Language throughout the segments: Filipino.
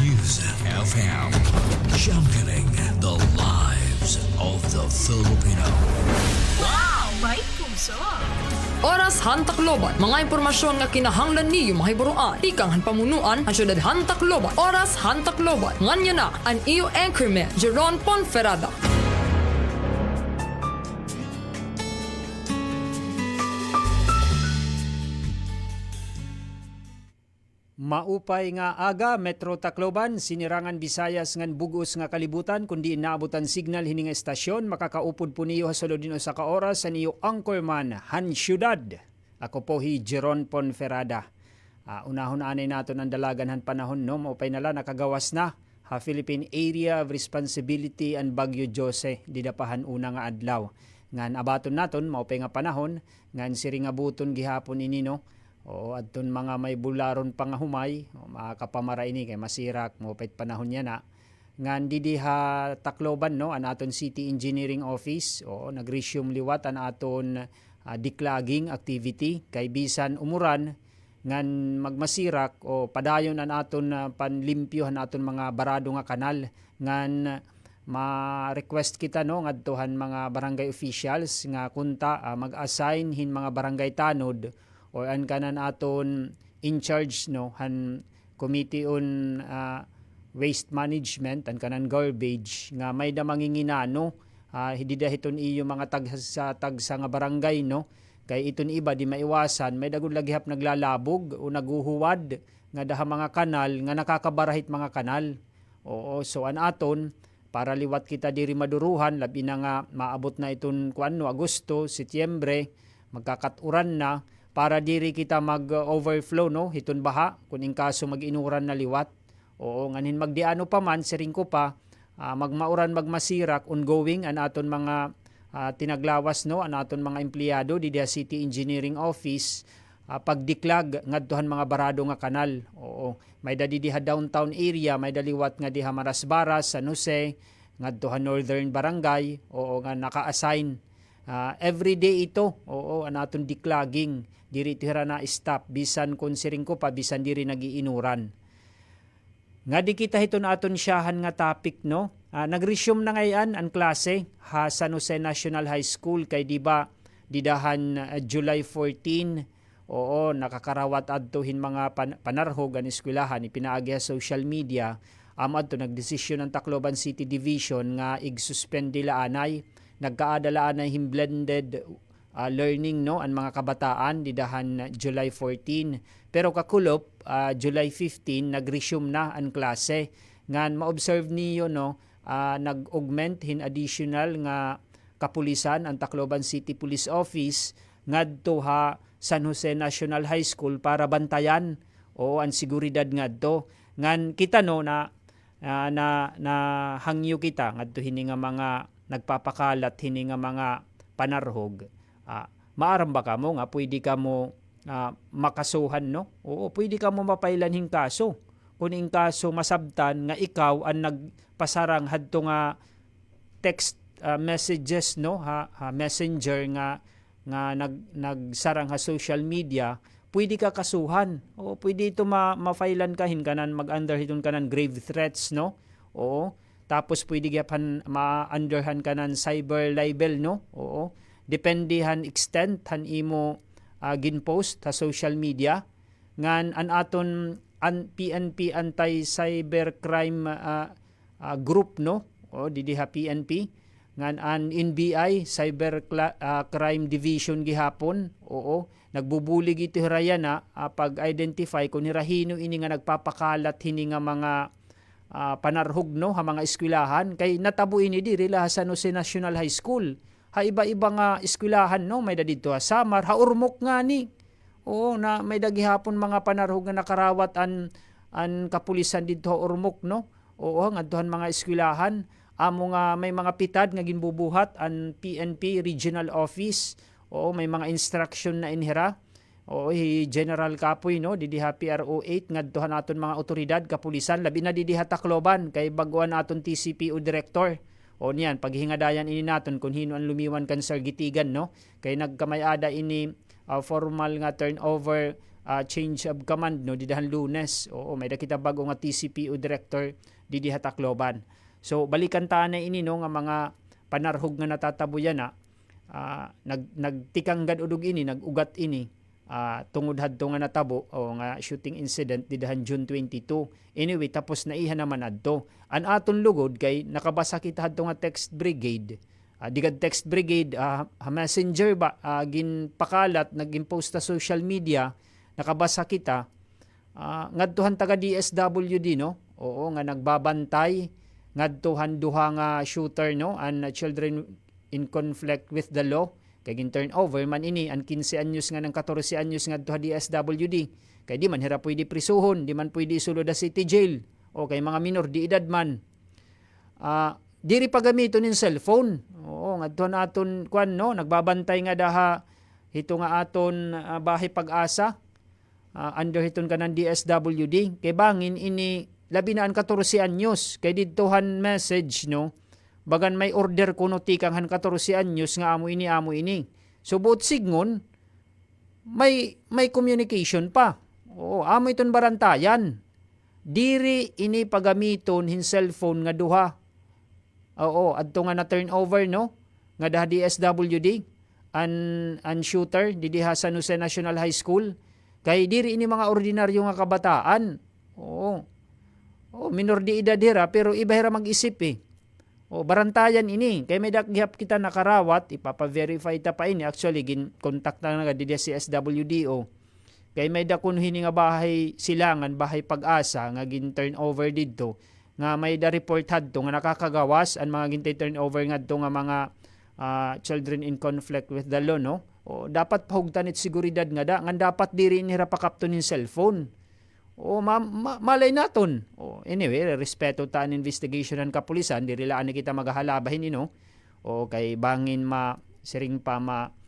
Music FM, championing the lives of the Filipino. Wow! May puso! Oras Hantakloban, mga impormasyon nga kinahanglan niyo mahiburuan. Ikang hanpamunuan ang syudad Hantakloban. Oras Hantakloban, nganya na ang iyo anchorman, Jeron Ponferrada. Maupay nga aga Metro Tacloban, sinirangan Visayas ngan bugos nga kalibutan kundi inaabutan signal hining estasyon makakaupod po niyo hasulod din sa kaoras sa niyo anchorman Han Syudad. Ako po hi Jeron Ponferrada. Unahon anay nato ng dalagan han panahon no maupay nala nakagawas na ha Philippine Area of Responsibility and Baguio Jose didapahan una nga adlaw. Ngan abaton naton maupay nga panahon ngan siringabuton gihapon ini no. O adton mga may bularon pang humay, makakapamara ini kay masirak mo pait panahon niya na. Ngan didiha Tacloban no an aton City Engineering Office o nag-resume liwat an aton declogging activity kay bisan umuran ngan magmasirak o padayon an aton panlimpyo an aton mga barado nga kanal ngan ma-request kita no ngadtohan mga barangay officials nga kunta mag-assign hin mga barangay tanod or an kanan aton in charge no han committee on waste management an kanan garbage nga may da manginginano hindi dahiton iyo mga tagsa nga barangay no kay iton iba di maiwasan may dagud lagihap naglalabog o naguhuwad nga daha mga kanal nga nakakabarahit mga kanal. Oo, so an aton para liwat kita diri maduruhan labi na nga maabot na iton kuano Agosto, Setyembre magkakaturan na para diri kita mag-overflow no hiton baha kun in kaso mag-inuran na liwat. Oo nganin magdiano pa man siring ko pa magmauran magmasirak ongoing an aton mga tinaglawas no an aton mga empleyado di City Engineering Office pagdiklag ngadtohan mga barado nga kanal. Oo may da diha downtown area may daliwat nga diha Marasbaras, San Jose ngadtohan Northern Barangay oo nga naka-assign every day ito oo an aton declogging diri tira na stop bisan konsiring ko pa bisan diri nagiinuran nga di kita hiton aton siyahan nga topic no nag-resume na ngayon ang klase ha San Jose National High School kay di ba didahan July 14 oo nakakarawat adtohin mga panarhog an eskwelahan ipinaagi sa social media adto nagdesisyon ng Tacloban City Division nga ig-suspend dila anay nagkaadalaan na blended learning no ang mga kabataan didahan July 14 pero kakulop July 15 nag-resume na ang klase ngan ma-observe niyo no nag-augment hin additional nga kapulisan ang Tacloban City Police Office ngadto ha San Jose National High School para bantayan o ang seguridad ngadto ngan kita no na hangyo kita ngadto hini nga mga nagpapakalat hini nga mga panarhog maaram ba ka mo nga pwede ka mo makasuhan no oo pwede ka mo mapailan hing kaso kung ing kaso masabtan nga ikaw ang nagpasarang hadto nga text messages no messenger nga nagsarang ha social media pwede ka kasuhan o pwede ito mafailan ka hin kanan mag-under hiton kanan grave threats no oo tapos pwede gapan ma-underhan kanan cyber libel no oo depende han extent han imo ginpost sa social media ngan an aton PNP anti-cybercrime group no o didiha PNP ngan an NBI cybercrime division gihapon oo nagbubulig iti hiraya na pag-identify kung hirahino ini nga nagpapakalat hini nga mga panarhog no ha mga eskwelahan kay natabo ini diri la San Jose National High School ha iba-iba nga eskwelahan no may da dito ha Samar ha Urmok nga ni oo na may dagihapon mga panarhog nga nakarawat an kapulisan dito ha Urmok no oo ngadtohan mga eskwelahan amo nga may mga pitad nga ginbubuhat an PNP Regional Office oo may mga instruction na inhira o General Kapoy no didiha PRO 8 ngadtohan aton mga otoridad kapulisan labi na didiha Tacloban kay baguan aton TCPO director o niyan paghingadayan ini naton kung hino ang lumiwan kan Sir Gitigan no kay nagkamayada ini formal nga turnover change of command no didahan Lunes. Oo, may kita bago nga TCPO director di diha Tacloban. So balikan ta na ini no nga mga panarhog nga natatabuyan na nagtikang gad udog ini, nagugat ini tungod hadto nga natabo o nga shooting incident didahan June 22. Anyway, tapos na iha naman adto. An aton lugod kay nakabasa kita hadto nga text brigade. Digad text brigade messenger ba ginpakalat nag-impost sa social media, nakabasa kita ngadtuhan taga DSWD no. Oo nga nagbabantay ngadtuhan duha nga shooter no and children in conflict with the law kay gin turn over man ini ang 15 anyos nga ng 14 anyos ngadto DSWD kay di man hira pwede prisuhon, di man pwede isulod sa city jail o kay mga minor di edad man. Diri pagamiton nin cellphone. Oo, ngadto naton kwan no, nagbabantay nga daha hito nga aton bahay Pag-asa. Under hiton kanan DSWD. Kay bangin ini labi na ang 14 anyos. Kay didtohan message no. Bagan may order kuno tikang han 14 anyos nga amo ini. So both signon may communication pa. Oo, amo iton barantayan. Diri ini pagamiton hin cellphone nga duha. Oo, adto nga na turnover no nga daha DSWD an shooter di diha sa San Jose National High School kay diri ini mga ordinaryo nga kabataan. Oo. Oh, minor di edad dira pero iba hira mag-isip eh. O barantayan ini kay may daghap kita nakarawat ipapa-verify ta pa ini actually gin contact na nga di si SWDO. Kay may dakon hini nga bahay Silangan, bahay Pag-asa nga gin turnover didto nga may report hadto nga nakakagawas ang mga gintay turnover ngadto nga mga children in conflict with the law no. O dapat pahugtan it seguridad nga dapat diri ni pakapton nin cellphone. O malay naton. O anyway, respeto ta an investigation ng kapulisan diri laan kita magahalabahin no. O kay bangin siring pa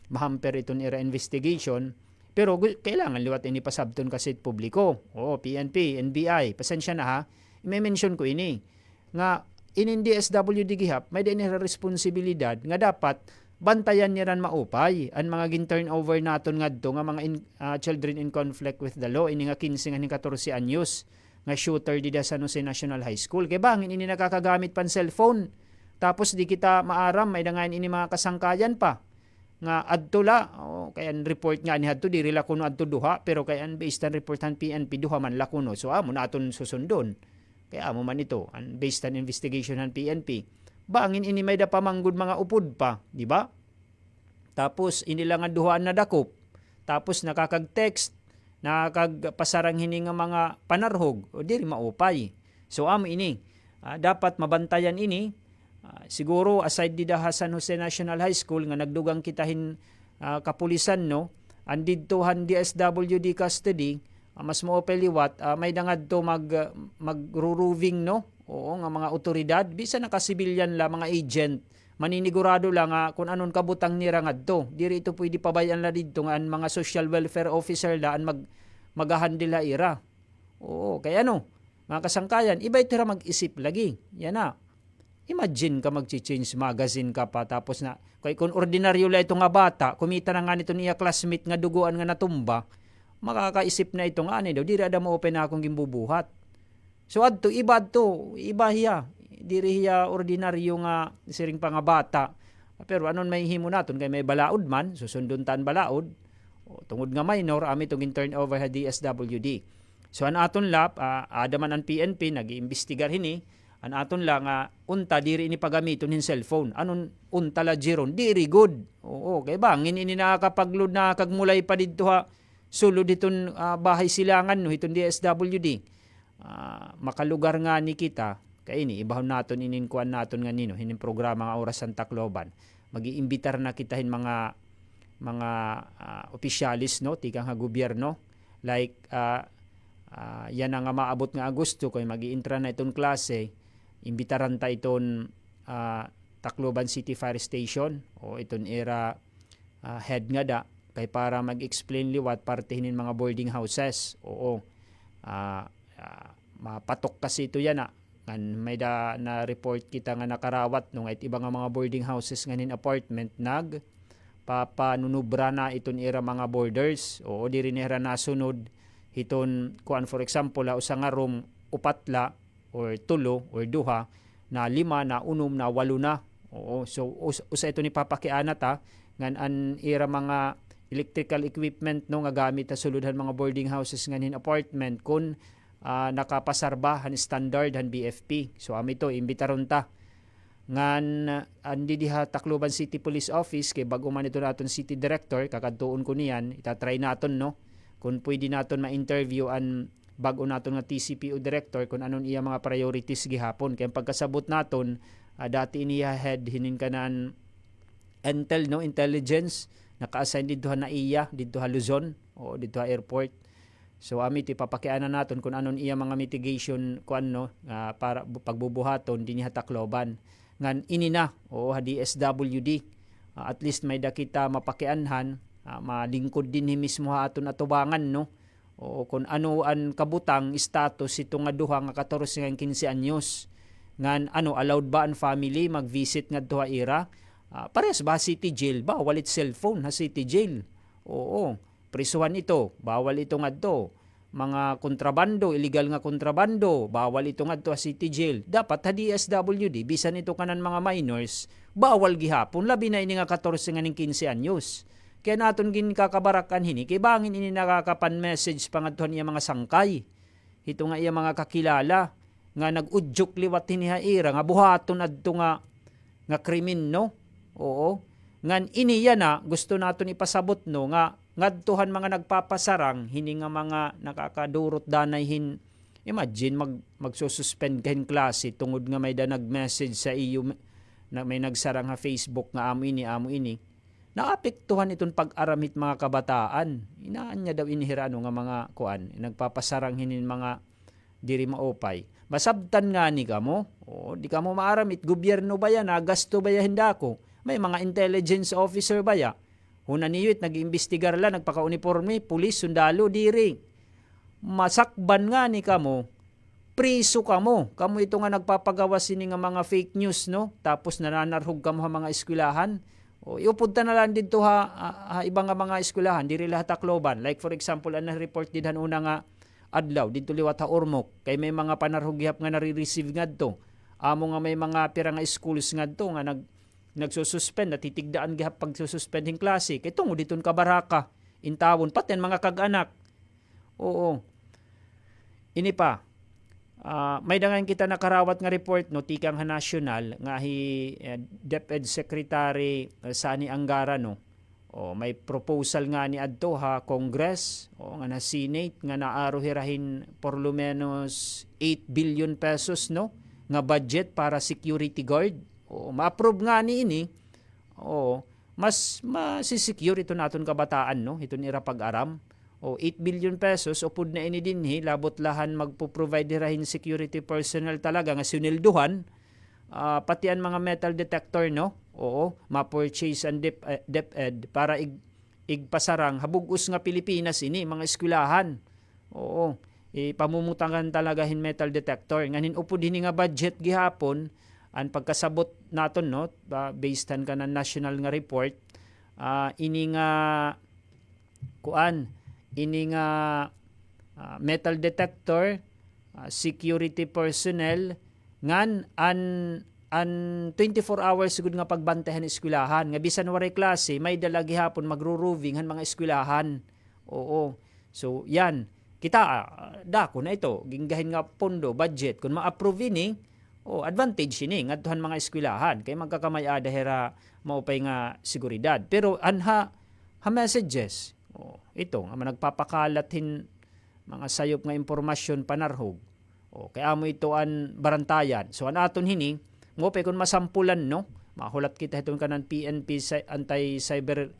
mahamper iton ira investigation. Pero kailangan liwat ini pasabton kasi publiko. O PNP, NBI, pasensya na ha. May mention ko ini nga in DSWD gihap may din responsibilidad nga dapat bantayan niran maupay ang mga gin-turnover naton ngadto nga mga children in conflict with the law ini nga 15 nga 14 anyos nga shooter di sa San Jose National High School kay bangin ini nakakagamit pan cellphone tapos di kita maaram may dangayan ini mga kasangkayan pa nga adto la kay an report nga ni hadto diri la kuno adto duha pero kay an based on report han PNP duha man la kuno so amo naton susundon. Kaya amo man ito, based on investigation ng PNP. Bangin ini may da pamanggod mga upod pa, di ba? Tapos inilangan duhaan na dakop. Tapos nakakag-text, nakakagpasarang hini nga mga panarhog, o diri maupay. So amo ini, dapat mabantayan ini. Siguro aside di daha San Jose National High School nga nagdugang kitahin kapulisan no, andidtohan DSWD custody, mas maupeliwat may dangad to mag-ruving no. Oo nga mga otoridad bisan nakasibilyan la mga agent maninigurado lang kung anon kabutang nira ngadto. Diri ito pwede pabayan la didto nga ang mga social welfare officer daan magahandle la ira. Oo, kaya ano, mga kasangkayan, iba itira mag-isip lagi. Yan na. Imagine ka mag-change magazine ka pa tapos na kay kung ordinaryo la ito nga bata, kumita na nga nito niya classmate nga duguan nga natumba, makakaisip na ito nga daw, diri ada mo open na akong gimbubuhat. So adto, iba hiya. Diri hiya ordinaryo nga siring pa nga bata. Pero anon may himo naton kay may balaod man, susundon tan balaod. O, tungod nga minor, ami itong turn over ha DSWD. So an aton lap, adaman ang PNP, nag-iimbestigar hini, an aton lang, unta diri ini pagamiton hin cellphone. Anon unta la jiron, diri good. Oo, kay bangin ini nakakapagload na kagmulay pa dito ha, sulod iton bahay Silangan no iton DSWD makalugar nga ni kita kay ini ibahon naton ininkuan naton nga nino hining programa nga Oras sa Tacloban magi-imbitar na kitahin mga opisyalis no tikang nga gobyerno like yan nga maabot nga Agosto kay magi-intra na iton klase imbitaran ta iton Tacloban City Fire Station o iton era head nga da kay para mag-explain liwat partihinin mga boarding houses. Oo. Mapatok kasi ito yan may na report kita nga nakarawat nung at iba nga mga boarding houses nganin apartment papanunubra na iton ira mga borders. Oo, diri nira nasunod hiton kuan for example usa nga room upatla or tulo or duha na lima na unom na walo na. Oo, so usa ito ni papakiana ta ngan an ira mga electrical equipment no nga gamit sa suludhan mga boarding houses nganin apartment kun nakapasarba han standard han BFP. So ami to imbitaron ta ngan andi diha Tacloban City Police Office kay bago man ito naton City Director kakadtuon ko niyan itatry naton no kung pwede naton ma-interview an bago naton nga TCPO Director kung anon iya mga priorities gihapon kay pagkasabot naton dati iniya head hinin kanan Intel no intelligence naka-assign dito na iya dito Luzon o dito airport. So ami ti papakianan naton kung anon iya mga mitigation kuan no para pagbubuhaton dinhi Tacloban ngan ini na o DSWD at least may dakita mapakianhan malingkod din mismo aton atubangan no o kung ano an kabutang status ito nga duha nga 14 nga 15 anyos ngan ano allowed ba an family mag-visit nga duha ira parehas ba city jail bawal it cellphone ha city jail oo prisuhan ito bawal ito ngadto mga kontrabando illegal nga kontrabando bawal ito ngadto sa city jail dapat ha DSWD bisan ito kanan mga minors bawal gihapon labi na ini nga 14 nga 15 anyos kaya naton gin kakabarakan hini kay bangin ini nakakapan message pangadtuhan iya mga sangkay ito nga iya mga kakilala nga nag-udyok liwat hiniha ira nga buhaton adto nga krimen no oo ngan iniya na gusto naton ipasabot no nga ngadtuhan mga nagpapasarang hini nga mga nakakadurot danay imagine magsususpend kahin klase tungod nga may da nag-message sa iyo na may nagsarang ha Facebook nga amo ini naapektuhan iton pag-aramit mga kabataan inaan niya daw inihirano nga mga kuan nagpapasarang hinin mga diri maopay masabtan nga ni kamo o di kamo maaramit gobyerno ba yan gasto ba ya hindako may mga intelligence officer ba ya Huna niyot, nag-iimbestigar lang, nagpaka-uniforme, pulis, sundalo, diri. Masakban nga ni kamo, priso kamo. Kamo ito nga nagpapagawa sini nga mga fake news, no? Tapos nananarhog kamo mga eskwelahan. O, iupunta na lang dito ibang mga eskwelahan, diri lahat Tacloban. Like for example, ang na-report din una nga adlaw, dito liwat Ormoc. Kay may mga panarhugyap nga nare-receive nga to. Amo nga may mga pira nga schools nga to nga nagsususpend, natitigdaan gihap pagsususpending klase. Kay tungo diton ka baraka, intawon, paten mga kag-anak. Oo. Ini pa, may dangan kita nakarawat nga report no tikang national nga DepEd Secretary Sani Angara no. May proposal nga ni adto Congress nga na Senate nga naaro hirahin por lo menos 8 billion pesos no nga budget para security guard. Ma-approve nga ni ini. Mas masisecure ito naton kabataan no. Ito nira pag-aram. 8 billion pesos upod na ini dinhi labot lahan magpo-provide rahin security personnel talaga nga sinilduhan pati ang mga metal detector no. Ma-purchase ang DepEd para igpasarang habug-us nga Pilipinas ini mga eskwelahan. Pamumutangan talaga hin metal detector nganin upod hini nga budget gihapon ang pagkasabot naton no based kan ka national nga report ini nga metal detector security personnel ngan an 24 hours gud nga pagbantayan eskwelahan nga bisan waray klase may dala gihapon magro-roving han mga eskwelahan. So yan kita dako na ito ginggahin nga pondo budget kun ma-approve ini advantage ini ngadtuhan mga eskwelahan kay magkakamay-ada hera maupay nga seguridad. Pero anha messages ito nga nagpapakalatin mga sayop nga impormasyon panarhog. Kay amo ito an barantayan. So an aton hini maupay kun masampulan no mahulat kita iton kanan PNP anti-cyber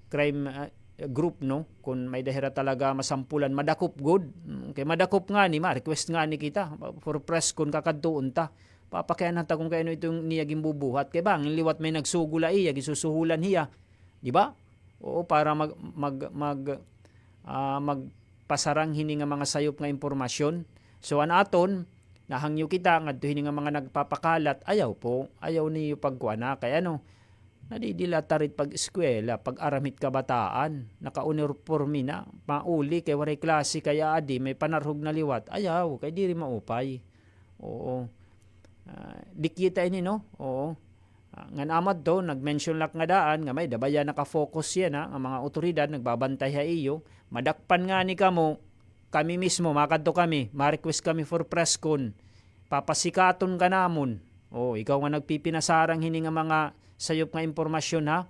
crime group no kun may dahira talaga masampulan madakop good kay madakop nga ni request nga ni kita for press kun kakadtuon ta papakayan ta kung kaano itong niya gimbubuhat kay bang liwat may nagsugula iya gisusuhulan hiya di ba para magpasarang hini nga mga sayop nga impormasyon. So an aton nahangyo kita ngadto hini nga mga nagpapakalat ayaw niyo pagkuana kay ano nadidilatarit pag eskwela, pag aramit kabataan, nakauniforme na, mauli kay waray klase kaya adi may panarhog na liwat, ayaw kay diri maupay. Oo. Di kita ini no. Oo. Ngan amad do nag-mention lak nga daan nga may dabaya naka-focus yan ang mga otoridad nagbabantay ha iyo, madakpan nga ni kamo, kami mismo makadto kami, ma-request kami for press con. Papasikaton ka namon. Ikaw nga nagpipinasarang hini nga mga sayop nga impormasyon ha.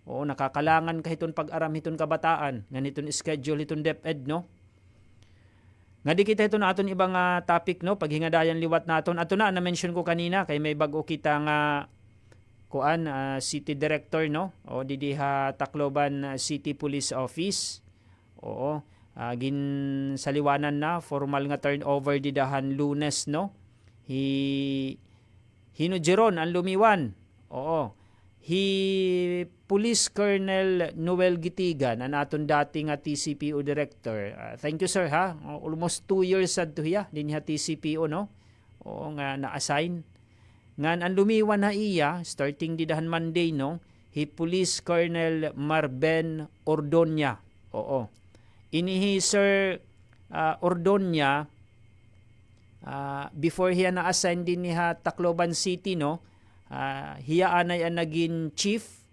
Nakakalangan ka hiton pag-aram hiton kabataan, nganiton schedule hiton DepEd no. Nga di kita ito na aton ibang topic no, paghingadayan liwat naton. Ato na mention ko kanina kay may bago kita nga city director no. Didiha Tacloban City Police Office. Gin saliwanan na formal nga turnover didahan Lunes no. Hinujeron ang lumiwan. Police Colonel Noel Gitigan, ang aton dating TCPO director. Thank you sir ha. Almost 2 years sad to hiya din ha TCPO no. Nga na-assign. Ngan ang lumiwan na iya starting didahan Monday no. Police Colonel Marben Ordonia. Inihi sir Ordonia before hiya na-assign din niya Tacloban City no. Hiya anay ang naging chief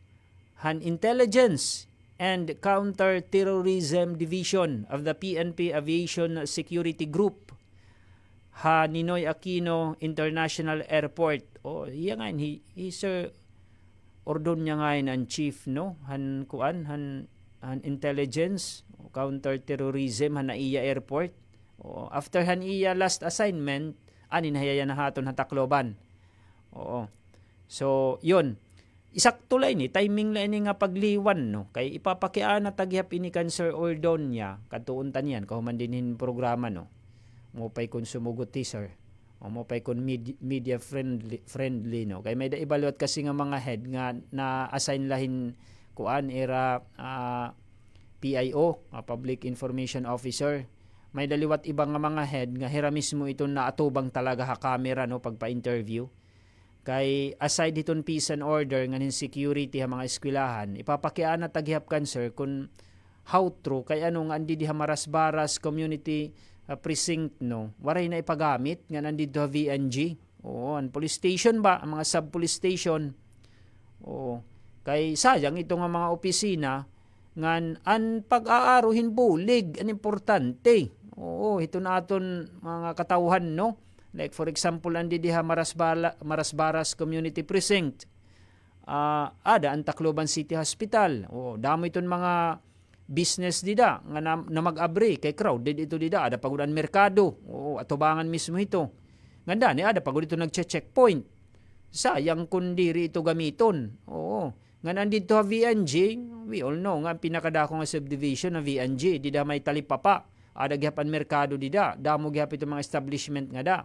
han Intelligence and Counter-Terrorism Division of the PNP Aviation Security Group ha Ninoy Aquino International Airport. Hiya nga Sir Ordonia nga ang chief no han Intelligence Counter-Terrorism han iya airport. After han iya last assignment anin hayaya na haton han Tacloban. So, yun. Isakto lang ni timing lang ni nga pagliwan no. Kay ipapakiana tagyap ini kan Sir Ordonia katuuntan yan kahuman dinhin programa no. Mo pay kun sumugot ti sir. Mo pay kun media friendly no. Kay may evaluate kasi nga mga head nga na assign lahin era PIO, Public Information Officer. May daliwat ibang nga mga head nga hira mismo ito na atubang talaga ha camera no pagpa-interview. Kay aside iton peace and order nganin security ha mga eskwelahan, ipapakiaan na taghihap kan sir kung how true kay ano nga andi diha Maras-Baras Community Precinct no. Waray na ipagamit nga nandito ha VNG. Ang police station ba, ang mga sub-police station. Kay sayang ito nga mga opisina ngan an pag-aaruhin bulig an importante. Ito na aton mga katawhan no. Like for example, andi diha Maras-Baras Community Precinct. Ada ang Tacloban City Hospital. Damo iton mga business dida nga na mag-abri kay crowded ito dida. Ada pagudan merkado. Atubangan mismo ito. Nganda ni ada pagud ito nagche-checkpoint. Sayang kun diri ito gamiton. Nga nandito ha VNG, we all know nga pinakadako nga subdivision na VNG dida may talipapa. Ada gihapan merkado dida. Damo gihap ito mga establishment nga da.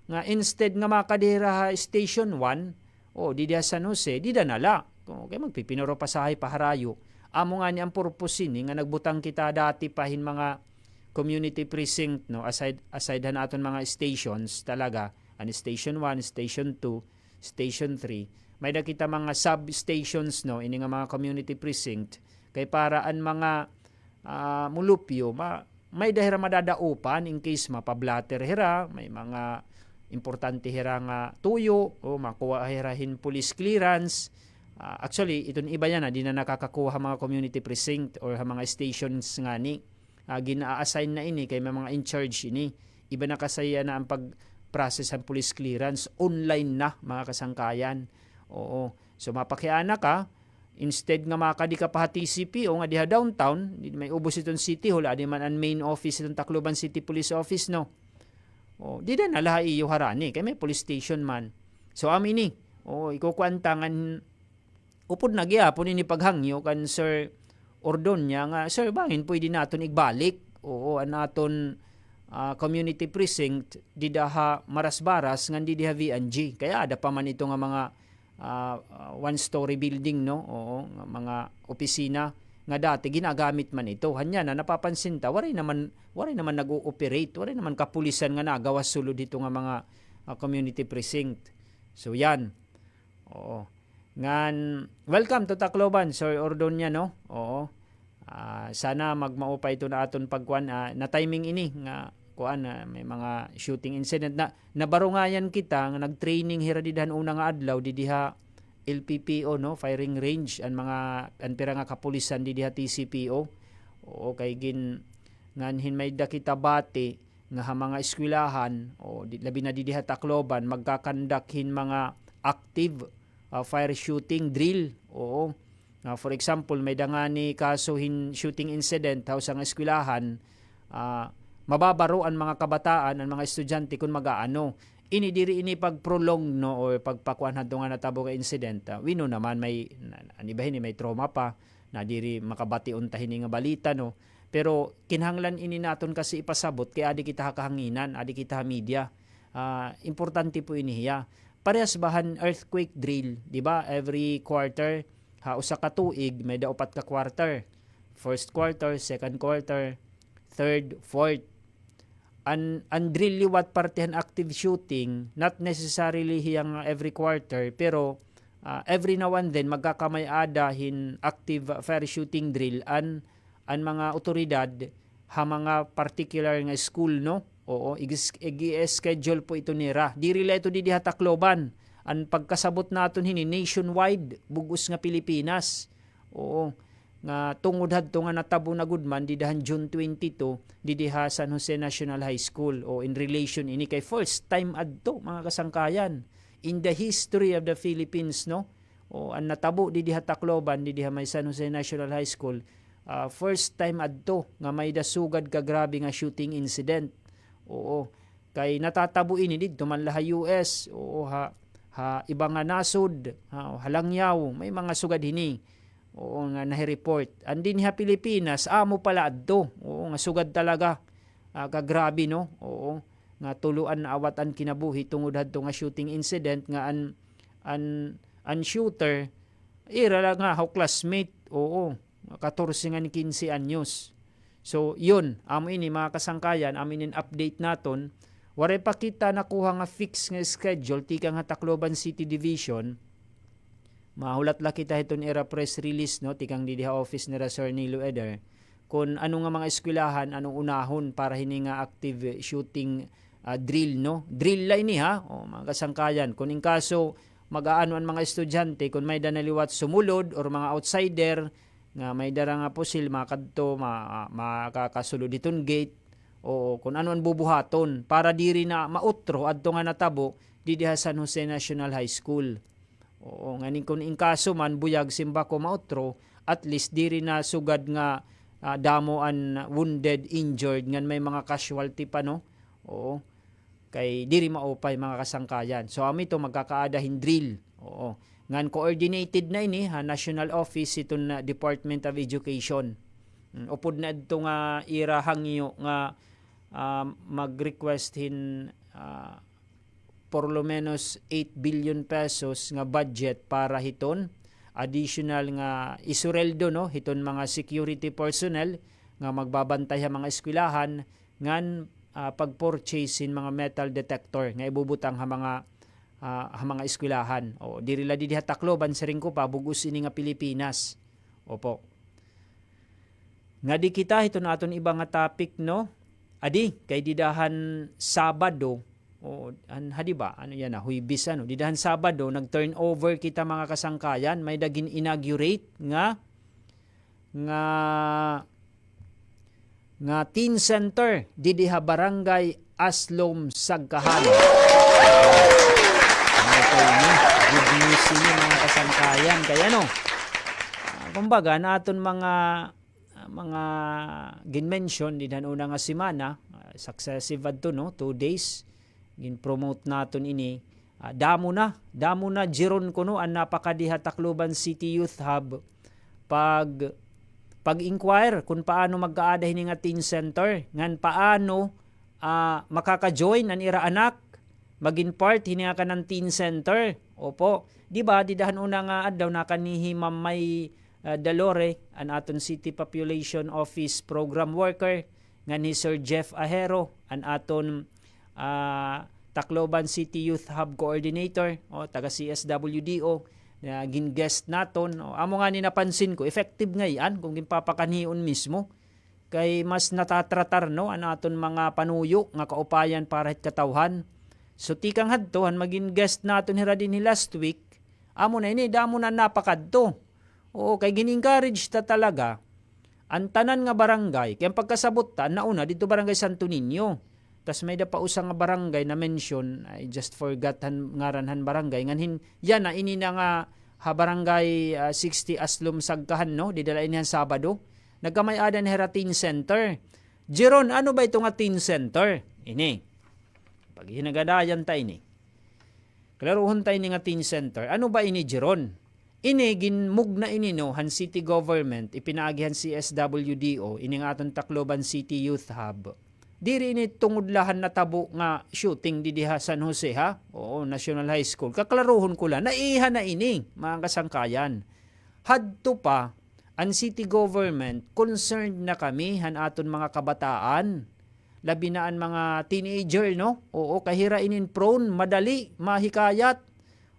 Nga instead nga makadira Station 1 di diha San Jose, di da nala. Kaya magpipinoro pasahay paharayo. Amo nga ni ang purpose ni nga nagbutang kita dati pahin mga community precinct no aside han aton mga stations talaga an Station 1, Station 2, Station 3. May nakita mga substations no ini nga mga community precinct kay para an mga mulupyo may dahira madadaupan in case mapablatter hira, may mga importante hira nga tuyo o makuha hirahin police clearance. Actually, itong iba yan di na nakakakuha mga community precinct or mga stations nga ni. Gina-assign na ini kay mga in charge ini. Iba na kasaya na ang pag-process ng police clearance. Online na mga kasangkayan. So mapakiana ka, instead nga makadi ka pa TCP o nga diha downtown, may ubos itong city hall, adi man ang main office itong Tacloban City Police Office no. Di na lahi iyo harani kay may police station man. So amini, ikukuantangan upod na gyapon ini paghangyo kan Sir Ordonia nga sir bangin pwede naton igbalik. An aton community precinct di daha Maras-Baras ngan di diha VNG. Kaya ada pa man ito nga mga one-story building no, mga opisina nga dati ginagamit man ito. Hanya na napapansin ta, waray naman nag-ooperate, waray naman kapulisan nga nagawas sulod dito nga mga community precinct. So yan. Ngan welcome to Tacloban, Sir Ordonia, no? Oo. Sana magmao pa ito na aton pagkuan na timing ini nga kuan may mga shooting incident na nabarungayan kita nga nag-training hira didahan una nga adlaw diha LPPO, no, firing range ang mga anpira nga kapulisan diha TCPO. Oo, kay nganhin may dakita bati nga mga eskwelahan o labi na diha Tacloban magkakandakhin mga active fire shooting drill. Oo. For example, may dangani kaso shooting incident sa eskwelahan, mababaro ang mga kabataan, ang mga estudyante kung mag-aano. Ini diri ini pag-prolong, no, o pagpakuan hadto nga natabo nga incident. We know naman may anibahin may trauma pa na diri makabati untahin nga balita, no. Pero kinahanglan ini naton kasi ipasabot kay adi kita kahanginan, adi kita media. Importante po inihiya. Parehas bahan earthquake drill, di ba? Every quarter, usa ka tuig may daupat ka quarter. First quarter, second quarter, third, fourth. Ang drill liwat partihan active shooting, not necessarily hiyang every quarter, pero every now and then magkakamay-ada active fire shooting drill an mga otoridad mga particular nga school, no? Oo, i-schedule po ito nira. Diri la ito diha Tacloban. Ang pagkasabot naton nationwide, bugos nga Pilipinas. Oo, nga tungod hadto nga natabo na gudman didahan June 22 diha San Jose National High School. O in relation ini kay first time adto mga kasangkayan in the history of the Philippines, no? O ang natabo diha Tacloban diha may San Jose National High School. First time adto nga may dasugad ka grabe nga shooting incident. Oo, kay natatabo ini didto man la US. Oo, iba nga nasud, halangyaw, may mga sugad hini. Oo nga nahi-report. Andin ha Pilipinas, amo pala adto. Oo nga sugad talaga. Kagrabe, no? Oo, nga tuluan na awatan kinabuhi tungod hadto nga shooting incident nga an shooter ira lang nga classmate. Oo, 14 nga 15 anyos. So, yun, amo ini mga kasangkayan, aminin update naton. Waray pa kita nakuha nga fix nga schedule, tika nga Tacloban City Division. Mahulat la kita iton era press release, no, tikang diha office ni Sir Nilo Eder. Kung ano nga mga eskwelahan, anong unahon para hini nga active shooting drill, no? Drill la ini, ha? O, mga kasangkayan. Kung in kaso, mag-aano ang mga estudyante, kung may danaliwat sumulod or mga outsider, nga may dara nga po sila makadto makakasulod iton gate o kung ano ang bubuhaton para diri na mautro adto nga natabo diha San Jose National High School. Oo, nganing kung in kaso man buyag simbako mautro, at least diri na sugad nga damo an wounded, injured ngan may mga casualty pa, no. Oo, kay diri maupay mga kasangkayan. So ami to magkakaadahin drill. Oo, ngan coordinated na ini National Office iton na Department of Education. Upod na ito nga ira hangyo nga mag-request por lo menos 8 billion pesos nga budget para hiton additional nga isureldo, no, hiton mga security personnel nga magbabantay sa mga eskwelahan ngan pag-purchase mga metal detector nga ibubutang mga eskwelahan. O diri la diha Tacloban sa ring ko pa bugos ini nga Pilipinas. Opo. Nga di kita ito na aton iba nga topic, no. Adi kay didahan Sabado o hadi ba ano yan Huwebes didahan Sabado nag-turn over kita mga kasangkayan, may dagin inaugurate nga teen center diha Barangay Aslom Sagkahan. Good news ini mga kasangkayan. Kaya kumbaga na aton mga gin-mention dihan una nga semana, successive adto, no, 2 days gin-promote naton ini. Damo na jiron ko, no, ang napakadiha Tacloban City Youth Hub pag-inquire kung paano mag-aada hini nga teen center, ngan paano makaka-join ang ira anak magin part hini ka ng teen center. Opo, di ba didahan una nga adlaw na kanihi Mamay Dalore an aton City Population Office program worker nga ni Sir Jeff Ahero an aton Tacloban City Youth Hub Coordinator o taga CSWDO gin guest naton. Amo nga ni napansin ko, effective nga yan kung ginpapakanion mismo. Kay mas natatratar no an aton mga panuyo nga kaupayan para hit katawhan. So tikang hadtohan maging guest naton hira din ni last week. Amo na ini damo na napakadto. Oo, kay gin-encourage ta talaga ang tanan nga barangay. Kaya pagkasabot ta nauna dito barangay Santo Niño. Tas may da pa usa nga barangay na mention, I just forgot ngaranhan barangay nganhin yan na ini na nga barangay 60 Aslum Sagkahan no, didalain niyan Sabado. Nagkamay-adan hera teen center. Jeron, ano ba ito nga teen center? Ini. Pag hinagadayan tayo ini. Klaruhon tayo nga teen center. Ano ba ini, Jeron? Ini, ginmug na ini no, han city government, ipinaagihan CSWDO, ini nga atong Tacloban City Youth Hub. Diri ini tungudlahan na tabo nga shooting di diha San Jose ha? Oo, National High School. Kaklaruhon ko lang, naiha na ini, mga kasangkayan. Hadto pa, ang city government, concerned na kami han aton mga kabataan, labi na ang mga teenager, no? Oo, kahirainin prone, madali, mahikayat,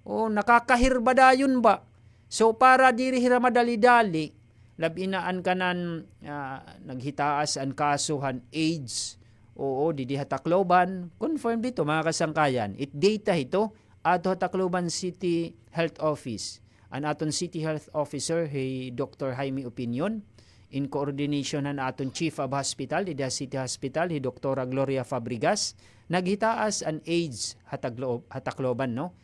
o nakakahirbadayon ba? So para diri hira madali-dali, labi na ang kanan naghitaas ang kasuhan AIDS, oo, di Tacloban, confirm dito mga kasangkayan, it data ito, ato Tacloban City Health Office. Ang aton City Health Officer, hey Dr. Jaime Opinion, in coordination ng aton Chief of Hospital, di City Hospital, hey Dr. Gloria Fabrigas, naghitaas ang AIDS Tacloban, no?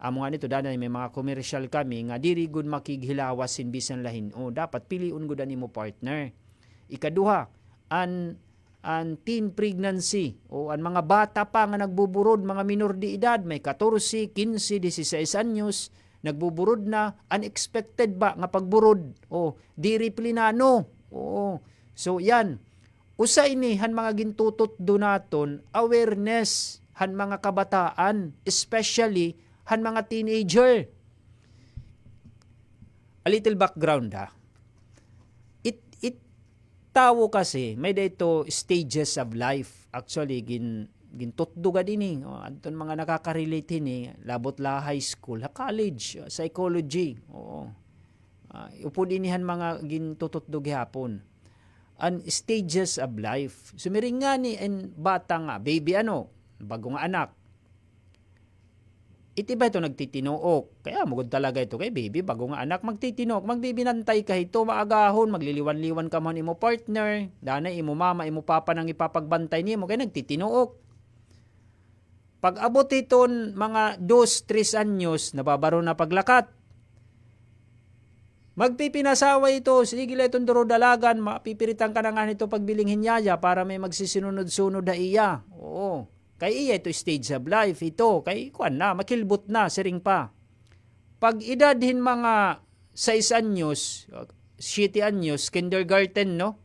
Amo nga nito, dahil may mga commercial kami, nga diri gud makighilawas sin bisan lahin. O, dapat piliun gud ani mo partner. Ikaduha, ang teen pregnancy, o ang mga bata pa nga nagbuburod, mga minor de edad, may 14, 15, 16 anyos, nagbuburod na, unexpected ba nga pagburod? O, diri plinano. Oo. So, yan. Usa ini, han mga gintutot do naton, awareness, han mga kabataan, especially, han mga teenager. A little background ha. It tawo kasi, may dito stages of life. Actually, gintutduga din anton mga nakaka-relate ni labot la high school, college, psychology. Oo. Upo dinihan mga gintututdug hapon. An stages of life. Sumiring nga ni en bata nga, baby bago nga anak. Iti ba ito nagtitinuok? Kaya mugod talaga ito kay baby, bago nga anak magtitinuok, magbibinantay ka ito, maagahon, magliliwan-liwan ka man imo partner, dana imo mama, imo papa nang ipapagbantay niyo, kaya nagtitinuok. Pag abot iton mga 2-3 anyos, nababaro na paglakat. Magpipinasawa ito, sige lang itong dalagan, mapipiritan ka na nga nito pagbiling hinyaya para may magsisunod-sunod na iya. Oo. Kay iya ito stage of life, ito. Kay kuan na, makilbot na, siring pa. Pag edadhin mga 6 anyos, 7 anyos, kindergarten, no?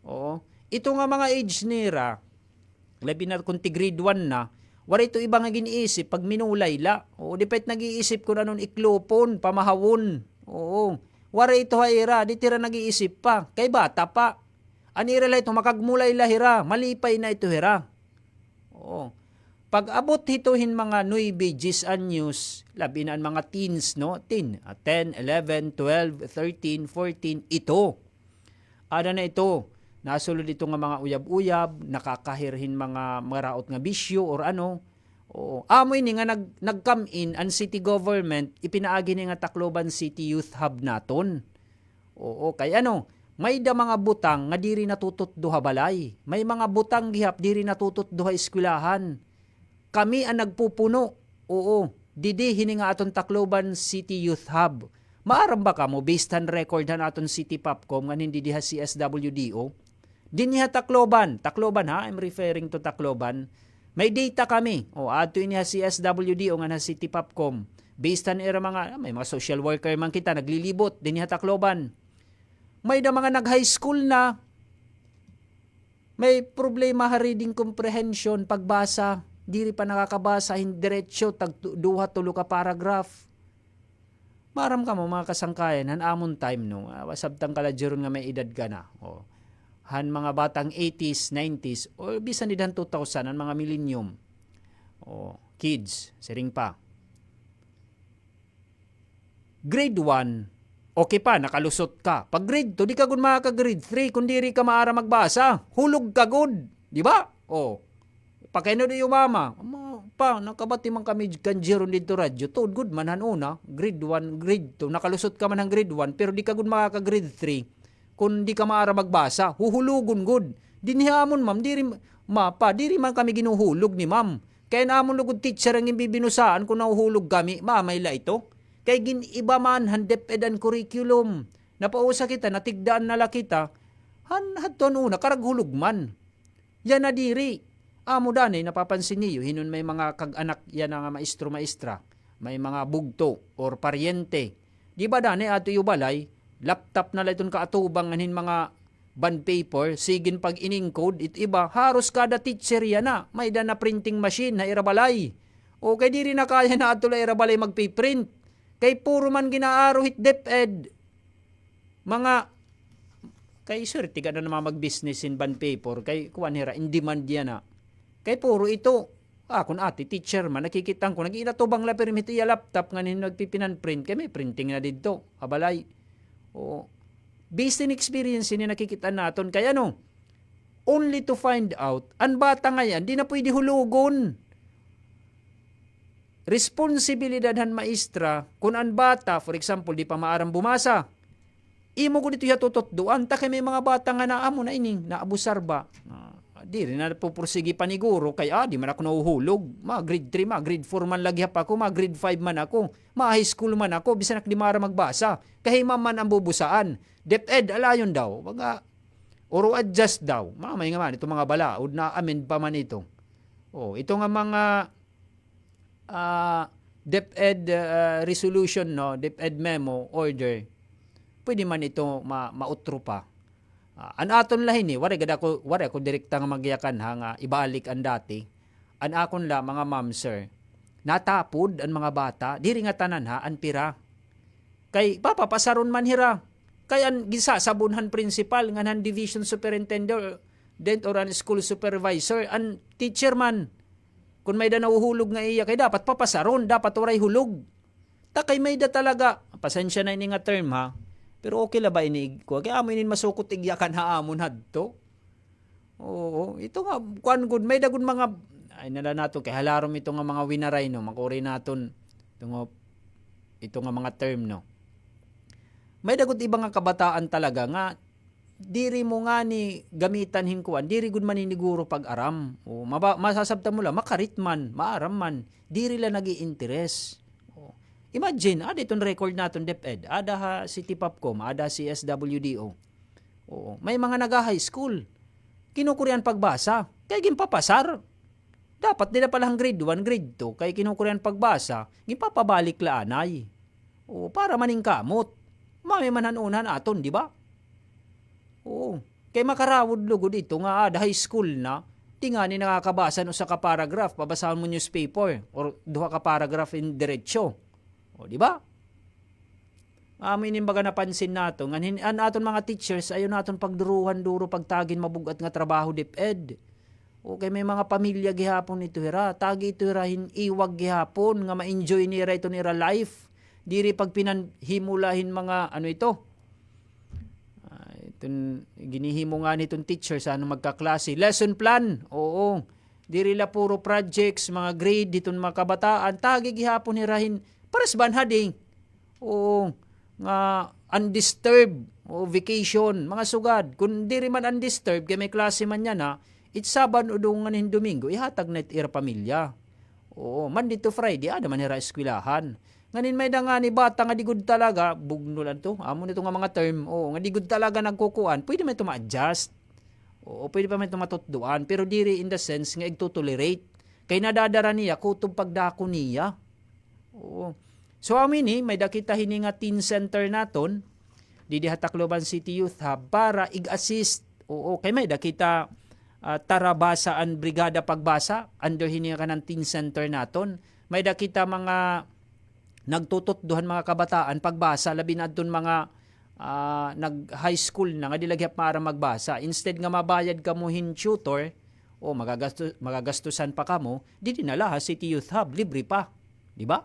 Oo. Ito nga mga age nira, labi na kung grade 1 na, wala ito ibang giniisip pag minulay la. Oo, di pet nag-iisip ko na nun iklopon, pamahawon. Oo. Wala ito haira, di tira nag-iisip pa. Kay bata pa. Anira la ito, makagmulay la hira, malipay na ito hira. Oo. Pag abot hituhin mga 9, 10 anyos, labi na ang mga teens, no? 10, 11, 12, 13, 14, ito. Ada na ito. Nasulod ito nga mga uyab-uyab, nakakahirhin mga maraot nga bisyo or ano. Oo. Amoy ni nga nag-come in ang city government, ipinaagi ni nga Tacloban City Youth Hub naton. Oo, kay may da mga butang nga diri natutot duha balay. May mga butang gihap diri natutot duha eskwelahan. Kami ang nagpupuno. Oo, didi hini nga aton Tacloban City Youth Hub. Maaram ba ka mo based on record han aton City Popcom nga hindi diha CSWDO? Dinha Tacloban ha, I'm referring to Tacloban. May data kami. O ato ini CSWDO nga na City Popcom. Based on era may mga social worker man kita naglilibot dinha Tacloban. May da mga nag-high school na. May problema ha reading comprehension, pagbasa. Diri pa nakakabasa, hindi diretsyo, duha tulo ka paragraph. Maram ka mo mga kasangkayan, han amon time no. Sabtang kaladjeron nga may edad ka na. O, han mga batang 80s, 90s, o bisan din 2000, han mga millennium. O, kids, siring pa. grade 1, okay pa, nakalusot ka. Pag grade 2, di ka gud makaka-grade 3 kung diri ka maara magbasa. Hulog ka gud, di ba? O, pakeno di yung mama. Pa, nakabati man kami kanjiro dito radyo. Tuod good man una, grade 1, grade 2. Nakalusot ka man ng grade 1, pero di ka gud makaka-grade 3 kung di ka maara magbasa. Huhulugon gud. Dinihamon ma'am, diri man kami ginuhulog ni ma'am. Kaya namon lugod teacher ang ibibinusaan kung nahuhulog kami, mamayla ito. Kaya giniba man, DepEd ang curriculum. Napausa kita, natigdaan nala kita, hadton una, karaghulog man. Yan na diri. Amo dani, napapansin niyo, hinon may mga kag-anak yan nga maestro-maestra, may mga bugto or paryente. Di ba dani, ato yung balay, laptop na lang itong kaatubang anin mga bond paper, sigin pag in-encode, it iba, haros kada teacher yan na, may na printing machine na irabalay. O kay di rin na kaya na ato la irabalay magpiprint. Kay puro man ginaaro hit DepEd. Mga, kay sir, tiga na naman mag-business in bond paper, kay kuwan hira, in demand yan na. Kay puro ito, kung ati, teacher man, nakikitang ko, nag-inatubang la permit iya laptop, nga nagpipinan print, kay may printing na dito, abalay. O, based in experience ni nakikita naton kaya no, only to find out, ang bata ngayon, di na pwede hulugon. Responsibilidad han maestra, kung ang bata, for example, di pa maarang bumasa, imo ko dito yatutotdoan, ta kay may mga bata nga naamo na ining, naabusar ba? Di rin na pupursigi paniguro, kaya di man ako nahuhulog, grade 3, grade 4 man lagi pa ako, grade 5 man ako, high school man ako, bisan di mara magbasa, kahima man ang bubusaan. DepEd, alayon daw, oro adjust daw. Mamay nga man, ito mga balaod na amend pa man ito. Ito nga mga DepEd resolution, no, DepEd memo, order, pwede man ito mautro pa. An aton lahin wari ako direkta nga magyakan nga ibalik ang dati. An akon la, mga ma'am sir, natapod ang mga bata, diri nga tanan an pira. Kay papapasaron man hira. Kaya gisasabunhan principal, nga han division superintendent or an school supervisor, an teacher man. Kung may da nauhulog nga iya, kay dapat papasaron, dapat oray hulog. Takay may da talaga, pasensya na ini nga term ha, pero okay la ba ini ko? Kaya amo inin masukot igyakan haamon hadto. Oo, ito nga, kuan good, may dagun mga, ay nala nato, kay halarom ito nga mga winaray, no, makuri naton, ito nga mga term, no. May dagot ibang nga kabataan talaga nga diri mo nga ni gamitan hingkuan, diri gud man iniguro pag-aram. O masasabta mo la makaritman, maaram man, diri la nagi-interes. Imagine, itong record naton DepEd, ada ha City Popcom, ada CSWDO. May mga naga-high school. Kinukurian pagbasa, kay ginpapasar. Dapat nila palang grade 1, grade 2, kay kinukurian pagbasa, ginpapabalik la anay. Para maning kamot. Mami manhanunan aton, di ba? Kay makarawod lugod ito nga high school na, di nga ni nakakabasa no sa ka-paragraph, babasahan mo newspaper, or duha ka paragraph in diretsyo. Di ba? Amin baga napansin nato, nga aton mga teachers, ayon naton pagduruhan duro pagtagin mabugat nga trabaho DepEd. Kay may mga pamilya gihapon ito hira, tagi ito hira iwag gihapon, nga ma-enjoy nira ito nira life. Diri pag pinanhimulahin mga ginihimo nga nitong teacher sa magkaklase. Lesson plan, Diri la puro projects, mga grade, ditong mga kabataan, tagi gihapon hirahin, pares banhading. Nga undisturbed, vacation, mga sugad. Kung diri man undisturbed, kaya may klase man yan it's Sabado nga Domingo, ihatag na ira pamilya. Monday to Friday, ada man hira eskwelahan. Nganin may da nga ni bata nga digud talaga, bugno lang to, amo nito nga mga term, nga digud talaga nagkukuan, pwede man ito ma-adjust, pwede pa man ito matutduan, pero diri in the sense nga ito-tolerate, kay nadadara niya, kutong pagdako niya. So amin may dakita hini nga teen center naton, di Tacloban City Youth Hub, para ig-assist, kay may dakita tarabasaan brigada pagbasa, under hini nga ng teen center naton, may dakita mga nagtututduhan mga kabataan pagbasa, labi na doon mga nag-high school na nga dilagyap para magbasa. Instead nga mabayad ka mo tutor, magagastusan pa ka mo, di dinala City Youth Hub, libre pa. Di ba?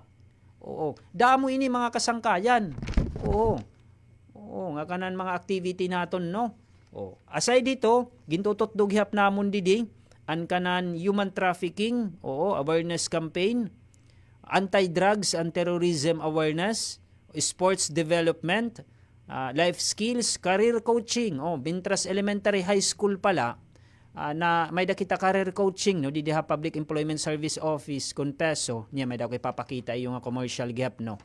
Oo. Damo ini mga kasangkayan. Oo. Oo, nga kanan mga activity naton no. Oh, aside dito, gintutot dughap namon didi an kanan human trafficking, awareness campaign, anti-drugs and terrorism awareness, sports development, life skills, career coaching. Bintras elementary high school pala na may dakita career coaching no didi ha Public Employment Service Office kun peso niya may daw kay papakita yung commercial gap no.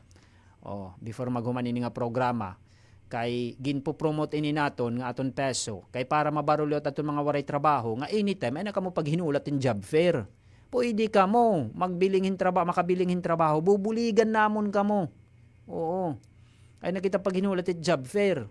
Before maghuman ini nga programa kay ginpo-promote ini naton nga aton peso kay para mabarulot aton mga waray trabaho nga anytime ay nakamo paghinulat in job fair. Pwede ka mo magbilinghin trabaho, makabilinghin trabaho, bubuligan namon kamo. Oo. Ay nakita paghinulat in job fair.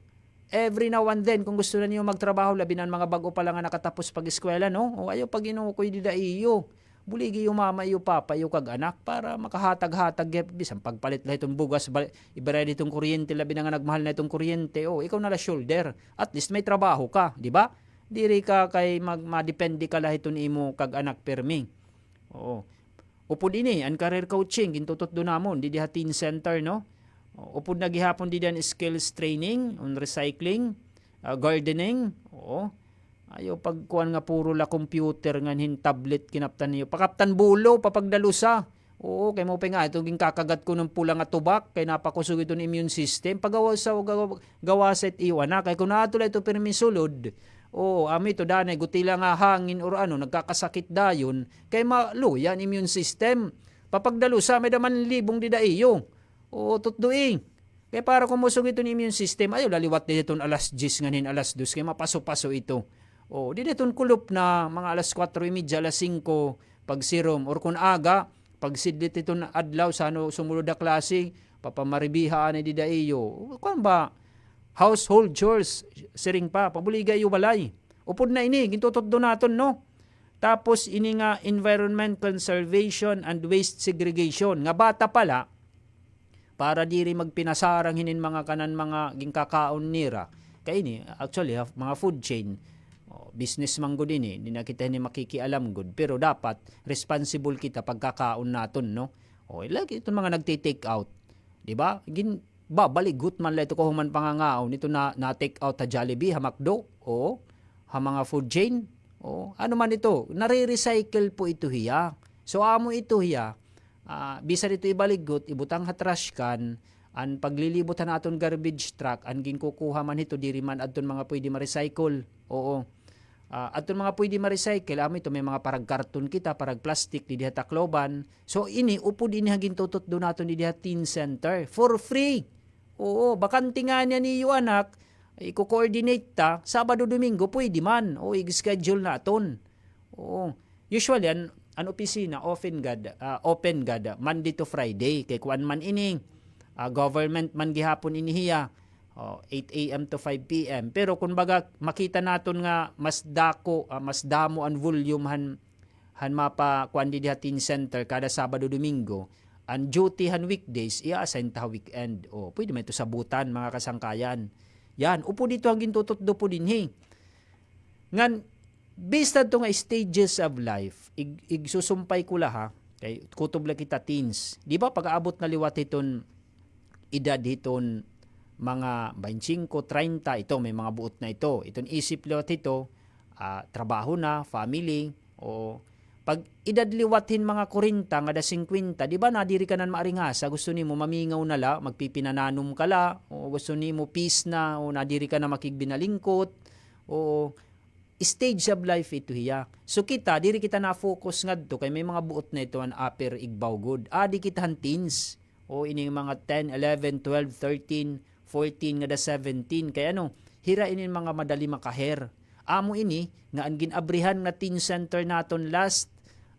Every now and then kung gusto na niyo magtrabaho labi na mga bago pa lang nga nakatapos pag-eskwela no. O ayo pag inukoy dida iyo. Buligi yung mama iyo papa iyo kag anak para makahatag-hatag bisan pagpalit la itong bugas ibaray ditong kuryente labi na nga nagmahal na itong kuryente ikaw na la shoulder at least may trabaho ka di ba diri ka kay madepende ka la iton imo kag anak permi upod ini an career coaching gintutot do namon di diha teen center no upod na gihapon di diyan skills training on recycling gardening ayo pagkuan nga puro la computer nganhin tablet kinaptan niyo pakaptan bulo papagdalusa kay mo pa nga ito kakagat ko ng pula nga tubak kay napakusog ito ng immune system pagawa sa gawaset iwan na kay kun ato la ito permi sulod ami to danay gutila nga hangin or nagkakasakit dayon kay maluyan immune system papagdalusa may daman libong di daiyo tutduing kay para kumusog ito ng immune system ayo laliwat dito alas 10 nganin alas 2 kay mapaso-paso ito di deton kulop na mga alas 4:30 alas 5 pag serum or kun aga pag sidlit iton adlaw sa sumulod na klase papamaribiha ani di daiyo kun ba household chores siring pa pabuligay yu balay upod na ini gintutot do naton no tapos ini nga environment conservation and waste segregation nga bata pala para diri magpinasarang hinin mga kanan mga gingkakaon nira kay ini actually mga food chain business man gud ini di na kita ni makikialam gud pero dapat responsible kita pagkakaon naton no lagi itong mga nagti-take out di ba babaligot man la ito ko human pangangaon nito na take out ta Jollibee ha McDo ha mga food chain ano man ito nare-recycle po ito hiya so amo ito hiya bisa dito ibaligot ibutang ha trash can an paglilibutan naton garbage truck an ginkukuha man ito diri man adton mga pwede ma-recycle aton mga pwede ma-recycle amo ito may mga parag karton kita parag plastic di diha Tacloban so ini upod ini hagin tutot do naton di diha teen center for free bakante nga niya niyo anak i-coordinate ta Sabado Domingo pwede man i-schedule naton usually an opisina open gad Monday to Friday kay kuan man ini government man gihapon inihiya 8 a.m. to 5 p.m. Pero kung baga makita naton nga mas damo ang volume han mapa kuan di teen center kada Sabado Domingo ang duty han weekdays i-assign ta weekend pwede man ito sabutan mga kasangkayan yan upo dito ang gintutot do po dinhi ngan based to nga stages of life igsusumpay ko ha kay kutob la kita teens di ba pag-aabot na liwat iton edad hiton mga 25, 30, ito may mga buot na ito. Itong isip liwat ito, trabaho na, family, pag idadliwatin mga 40 nga da 50, di ba nadiri ka nan maaringasa, gusto nimo mamingaw na la, magpipinananom ka la, o gusto nimo peace na, o nadiri ka na makigbinalingkot, o stage of life ito hiya. So kita, diri kita na-focus nga dito, kay may mga buot na ito an upper igbaw good. Di kita han teens, ining mga 10, 11, 12, 13, 14 nga da 17 kay hira inin mga madali makaher amo ini nga ang ginabrihan na teen center naton last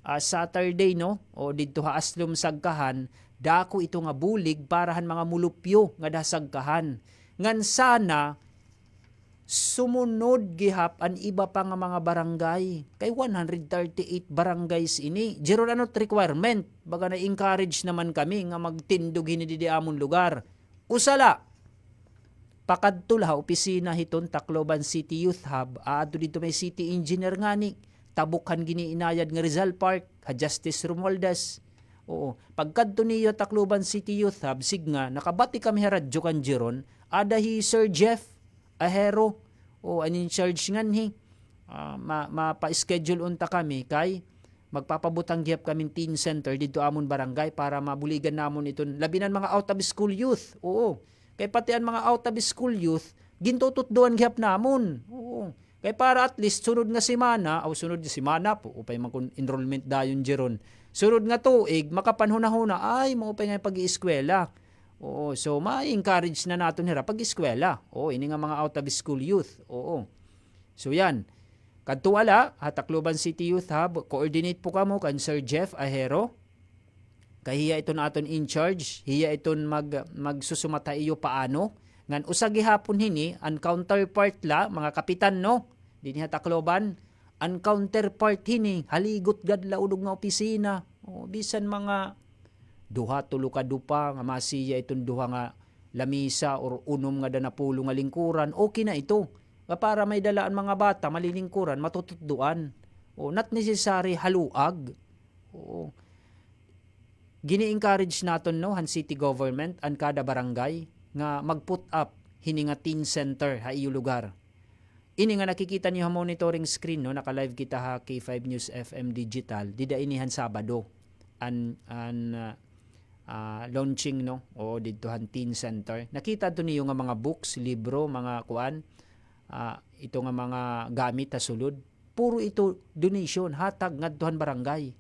Saturday no didto ha Aslum Sagkahan dako ito nga bulig parahan mga mulupyo nga da Sagkahan ngan sana sumunod gihap an iba pa nga mga barangay kay 138 barangays ini jero not requirement baga na encourage naman kami nga magtindog hinidi amon lugar usala pakadto la opisina hiton Tacloban City Youth Hub adto dito may city engineer ngani tabukhan gini inayad nga Rizal Park ha Justice Romualdez Oo, pagkadto niyo Tacloban City Youth Hub, signa, nakabati kami haradyo kan Jeron, ada hi Sir Jeff Ahero, o anin charge ngan hi, mapa-schedule unta kami, kay magpapabutang gyap kaming teen center dito amon barangay para mabuligan namon iton labinan mga out of school youth. Oo, kay pati ang mga out of school youth, gintututduan gyap namon. Oo, kay para at least sunod nga semana, sunod nga semana po, upay man enrollment dayon Jeron. Sunod nga tuig, makapanhuna-huna, ay, maupay nga pag-ieskwela. Oo, so ma-encourage na natin nila pag-ieskwela. Oo, ini nga mga out of school youth. Oo. So yan. Kadto ala, Tacloban City Youth Hub, coordinate po kamo kan Sir Jeff Ahero. Kahiya ito na aton in charge. Hiya iton magsusumata iyo paano. Ngan usagi hapon hini, ang counterpart la, mga kapitan no, din Tacloban, ang counterpart hini, haligot gadla udog nga opisina. O, bisan mga duha tulo ka dupa nga masiya itong duha nga lamisa or unom nga danapulo nga lingkuran, okay na ito. Para may dalaan mga bata, malilingkuran, matututduan. O, not necessary haluag. O, gini-encourage naton no, han city government, ang kada barangay, nga mag-put up hini nga teen center ha iyo lugar. Ini nga nakikita niyo monitoring screen no, naka-live kita ha K5 News FM Digital, dida inihan Sabado launching no, o dito han teen center. Nakita to niyo nga mga books, libro, mga kuan, ito nga mga gamit ta sulod. Puro ito donation hatag ngadtuhan barangay.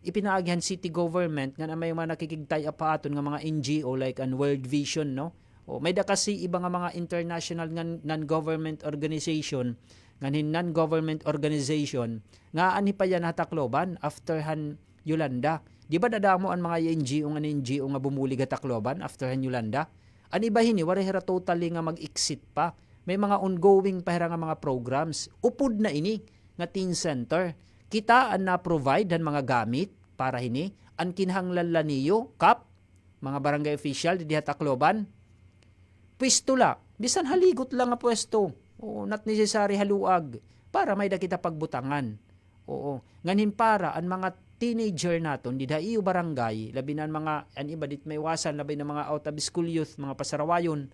Ipinaagihan city government nga may mga nakikigtay apaton nga mga NGO like an World Vision no. O, may da kasi iba nga mga international non-government organization, non-government organization, nga ani pa yan Tacloban after han Yolanda. Di ba dadamo ang mga NGO nga bumuli ga Tacloban after han Yolanda? Ani ba hini, warehera totally nga mag-exit pa. May mga ongoing pa nga mga programs. Upod na ini, nga teen center. Kita ang na-provide han mga gamit para hini. Ang kinahanglan niyo, kap, mga barangay official di Tacloban, pwesto la, bisan haligot lang nga pwesto. Oo, not necessary haluag para may dakita pagbutangan. Oo, nganin para ang mga teenager naton di iyo barangay, labi na mga an iba dit may wasan labi na mga out of school youth, mga pasarawayon.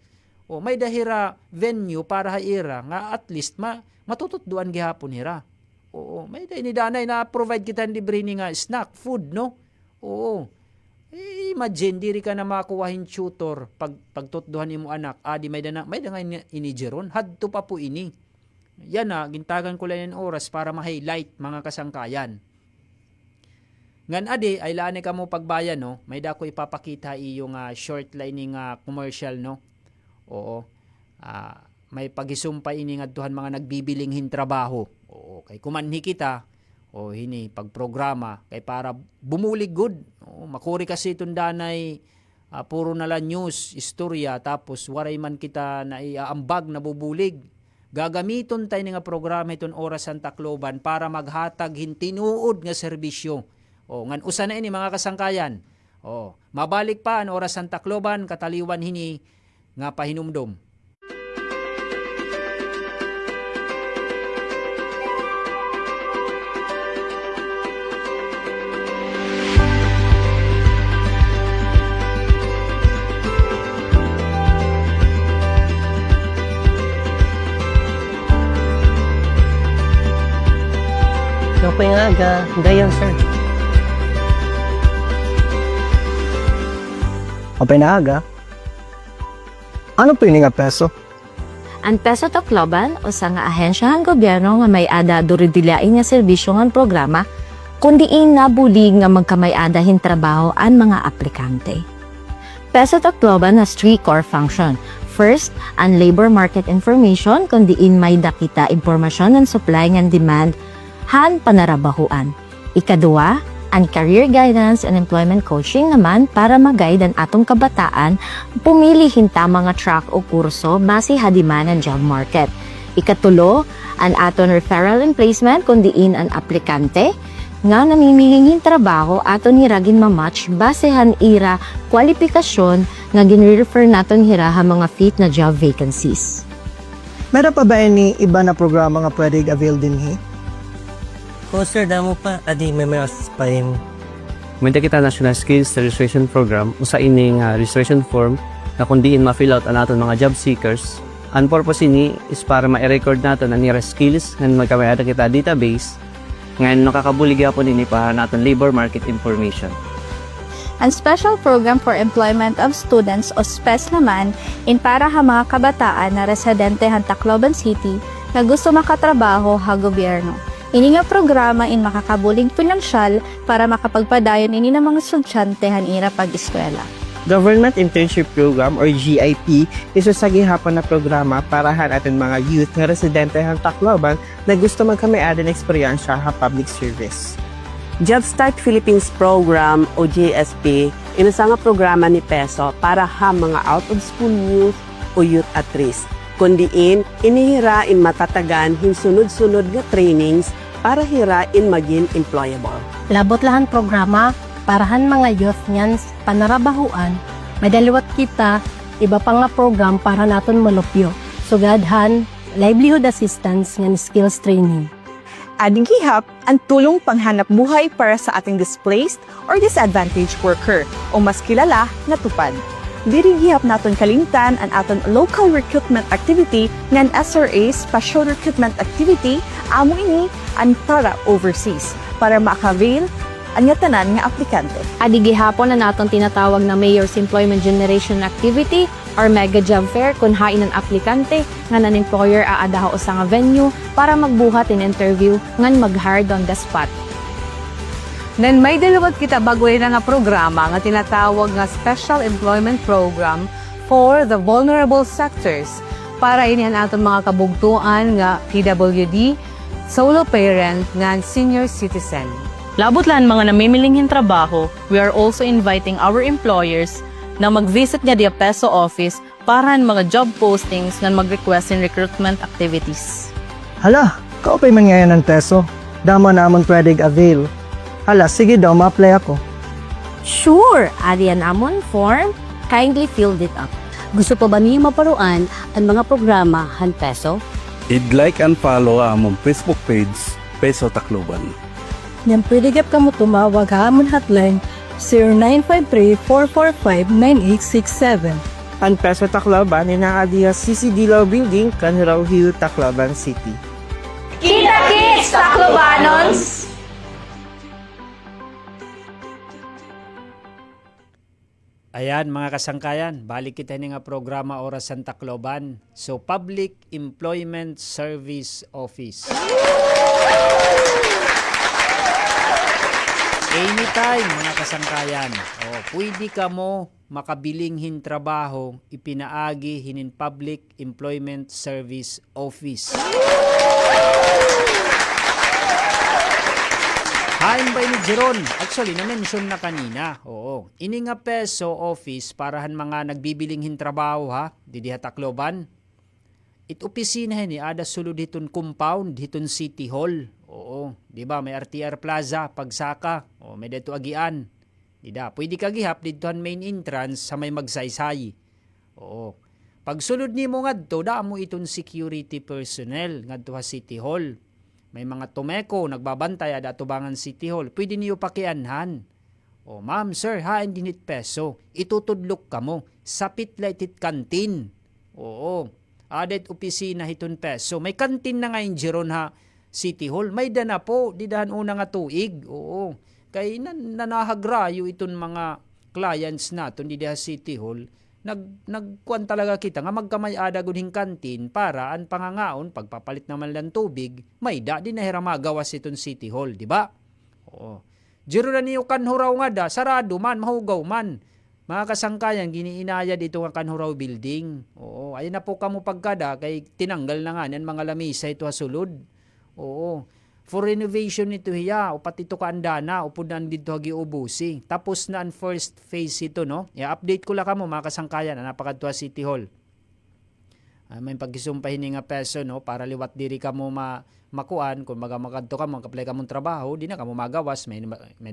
O may dahira venue para haira nga at least matututduan gihapon hira. Oo, may dahinidanay na provide kita libre ni nga snack, food no. Oo. Imagine, diri ka na makuwahin tutor pagtutduhan mo anak. Di may da nga inijeron. Hadto pa po ini. Yan na, gintagan ko lang yung oras para ma-highlight mga kasangkayan. Ngan adi, ay laane ka mo pagbayan, no? May da ko ipapakita yung short lining commercial, no? Oo. May pagisumpay ini nga duhan mga nagbibilinghin trabaho. Oo. Kay kumanhi kita, o hini pagprograma kay para bumulig good. Makuri kasi itong danay puro na lang news, istorya, tapos waray man kita na iaambag na bubulig. Gagamiton tayo nga programa itong Oras Santa Tacloban para maghatag hintinuod nga serbisyo. Ngan usa na ini mga kasangkayan. Mabalik pa ang Oras Santa Tacloban kataliwan hini nga pahinumdom. Okay nga, dayan sir. Okay na aga. Ano po yun nga peso? Ang Peso Tacloban o sa nga ahensyahan gobyerno nga may ada duridilain nga serbisyo nga programa kundi nabulig nga magkamay-ada hin trabaho ang mga aplikante. Peso Tacloban has 3 core function. First, ang labor market information kundi may dakita impormasyon ng supply and demand han panarabahuan. Ikadua, ang career guidance and employment coaching naman para mag-guide ang atong kabataan pumili hinta mga track o kurso base hadiman ng job market. Ikatulo, ang aton referral and placement kundiin ang aplikante nga namimilingin trabaho aton hiragin mamatch basehan ira kwalifikasyon nga ginre-refer naton hira ha mga fit na job vacancies. Meron pa ba ni iba na programa nga pwede avail din hi? O sir, damo pa. Adi, may mas pa yung May kita National Skills Registration Program usa ining registration form na kung diin ma-fill out ang aton mga job seekers. Ang purpose ini is para ma-record naton ang nira skills nga magkamayada kita database ngayon nakakabulig gyapon ini para naton labor market information. Ang special program for employment of students o SPES naman in para ha mga kabataan na residente han Tacloban City na gusto makatrabaho ha gobyerno. Ini nga programa in makakabulig pinansyal para makapagpadayon ini ng mga estudyante han ira pag-eskwela. Government Internship Program or GIP is sa gihapon na programa para han aton mga youth nga residente han Tacloban na gusto magkamayada ng eksperyensya sa public service. Jumpstart Philippines Program o JSP, inasa nga programa ni PESO para ha mga out-of-school youth o youth at risk. Kundiin, inihirain matatagan hinsunod-sunod nga trainings para hirain maging employable. Labot lahan programa parahan mga youth niyan panarabahuan, madaliwat kita iba pa nga program para naton malupyo. Sugadhan, livelihood assistance nga skills training. Ading gihap ang tulong panghanap buhay para sa ating displaced or disadvantaged worker o mas kilala nga tupad. Diri gihap naton kalimtan ang aton local recruitment activity ngan SRA Special Recruitment Activity amo ini ang para overseas para maka-avail ang tanan nga aplikante. Adi gihapon na naton tinatawag na Mayor's Employment Generation Activity or Mega Job Fair kung hain ang aplikante nga nan employer aadaho sa nga venue para magbuhat in interview ngan mag-hire on the spot. Nan may dalawat kita bagoy na nga programa nga tinatawag nga Special Employment Program for the Vulnerable Sectors para ini ang aton mga kabugtuan nga PWD, solo parent, nga senior citizen. Labot lan mga namimilinghin trabaho, we are also inviting our employers na mag-visit nga diya PESO office para mga job postings nga mag-request in recruitment activities. Hala, kaupay mangyayan ng TESO. Dama namon pwedeng avail. Hala, sige daw, ma-apply ako. Sure, adiyan amon form, kindly fill it up. Gusto pa ba niyo maparuan ang mga programa han PESO? I-like and follow among Facebook page, PESO Tacloban. Nang pwede ka mo tumawag ha amon hotline 0953-445-9867. Ang PESO Tacloban inaadiya CCD Law Building, Canaraw Hill, Tacloban City. Kita-kits, Taclobanons! Ayan mga kasangkayan, balik kita nga programa Oras sa Tacloban. So, Public Employment Service Office. Anytime mga kasangkayan, pwede ka mo makabiling trabaho, ipinaagi hinin Public Employment Service Office. Hain ba ni Jeron? Actually, na-mention na kanina. Oo. Ini nga PESO office parahan mga nagbibiling trabaho ha, didi Tacloban. It opisina ni ada sulod hiton compound, hiton City Hall. Oo, di ba may RTR Plaza pagsaka. O may dito agian. Dida, pwede ka gihap dito ang main entrance sa may magsaysay. Oo. Pag sulod nimo ngadto, da mo iton security personnel ngadto ha City Hall. May mga tumeko, nagbabantay ada tubangan City Hall. Pwede niyo pakianhan. O ma'am, sir, hain dinit PESO. Itutudlok ka mo. Sapit lightit kantin. Oo. Adet opisina hiton PESO. May kantin na ngayon Jeron ha City Hall. May dana po. Didahan una nga tuig. Oo. Kaya nanahagrayo iton mga clients naton didahan City Hall. Nagkuan talaga kita nga magkamay-ada guding kantin para ang pangangaon pagpapalit naman lang tubig may da din na hiramagawas itong City Hall, di ba? Oo. Jiro na niyo kanhuraw nga da, sarado man, mahugaw man. Mga kasangkayan, giniinaya dito nga kanhuraw building. Oo, ayun na po kamo pagkada kay tinanggal na nga yan mga lamisa ito hasulod. Oo. For renovation nito hiya, o pati ito kaandana, upod na dito hagi ubusi. Tapos na ang first phase ito, no? I-update ko lang kamo mga kasangkayan, napakadwa City Hall. May pagkisumpahin nga PESO, no? Para liwat diri ka mo makuan, kung magamakadto ka, mag-apply ka mong trabaho, di na ka mo magawas, may